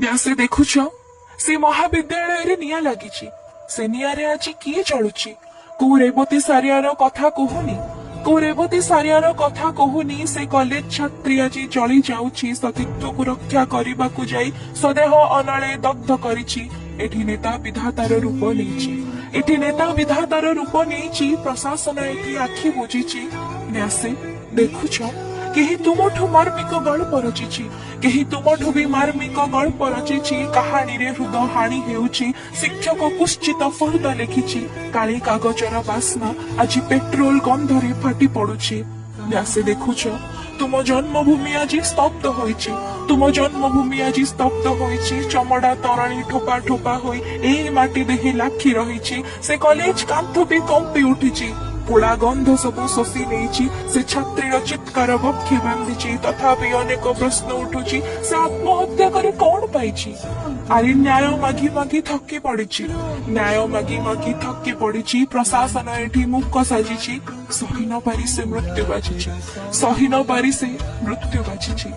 ବ୍ୟାସେ ଦେଖୁଛ ସେ ମହାବିଦ୍ୟାଳୟରେ ନିଆଁ ଲାଗିଛି। ସେ ନିଆଁରେ ଆଜି କିଏ ଚଳୁଛି? କୋଉ ରେବତୀ ସାରିଆର କଥା କହୁନି, କୋଉ ରେବତୀ ସାରିଆର କଥା କହୁନି। ସେ କଲେଜ ଛାତ୍ରୀ ଆଜି ଜଳି ଯାଉଛି। ସତୀତ୍ୱକୁ ରକ୍ଷା କରିବାକୁ ଯାଇ ସ୍ୱଦେହ ଅନଳେ ଦଗ୍ଧ କରିଛି। ଏଠି ନେତା ବିଧାତାର ରୂପ ନେଇଛି, ଏଠି ନେତା ବିଧାତାର ରୂପ ନେଇଛି। ପ୍ରଶାସନ ଏଠି ଆଖି ବୁଜିଛି। ବ୍ୟାସେ ଦେଖୁଛ କେହି ତୁମଠୁ ମାର୍ମିକ ଗଳ୍ପ ରଚିଛି, କେହି ତୁମଠୁ ବି ମାର୍ମିକ ଗଳ୍ପ ରଚିଛି। କାହାଣୀରେ ହୃଦ ହାଣି ହେଉଛି, ଶିକ୍ଷକ କୁଶ୍ଚିତ ଫର୍ଦ୍ଦ ଲେଖିଛି। କାଳି କାଗଜର ବାସ୍ନା ଆଜି ପେଟ୍ରୋଲ ଗନ୍ଧରେ ଫାଟି ପଡୁଛି। ବ୍ୟାସେ ଦେଖୁଛ ତୁମ ଜନ୍ମଭୂମି ଆଜି ସ୍ତବ୍ଧ ହୋଇଛି, ତୁମ ଜନ୍ମଭୂମି ଆଜି ସ୍ତବ୍ଧ ହୋଇଛି। ଚମଡା ତରଣୀ ଠୋପା ଠୋପା ହୋଇ ଏଇ ମାଟି ଦେହେ ଲାଖି ରହିଛି। ସେ କଲେଜ କାନ୍ଥ ବି କମ୍ପି ଉଠିଛି, ପୋଳା ଗନ୍ଧ ସବୁ ଶୋଷି ନେଇଛି। ସେ ଛାତ୍ରୀର ଚିତ୍କାର ବକ୍ଷେ ବାନ୍ଧିଛି। ତଥାପି ଅନେକ ପ୍ରଶ୍ନ ଉଠୁଛି, ସେ ଆତ୍ମହତ୍ୟା କରି କଣ ପାଇଛି? ଆରେ ନ୍ୟାୟ ମାଗି ମାଗି ଥକି ପଡିଛି, ନ୍ୟାୟ ମାଗି ମାଗି ଥକି ପଡିଛି। ପ୍ରଶାସନ ଏଠି ମୂକ ସାଜିଛି। ସହି ନ ପାରି ସେ ମୃତ୍ୟୁ ବାଜିଛି, ସହି ନ ପାରି ସେ ମୃତ୍ୟୁ ବାଜିଛି।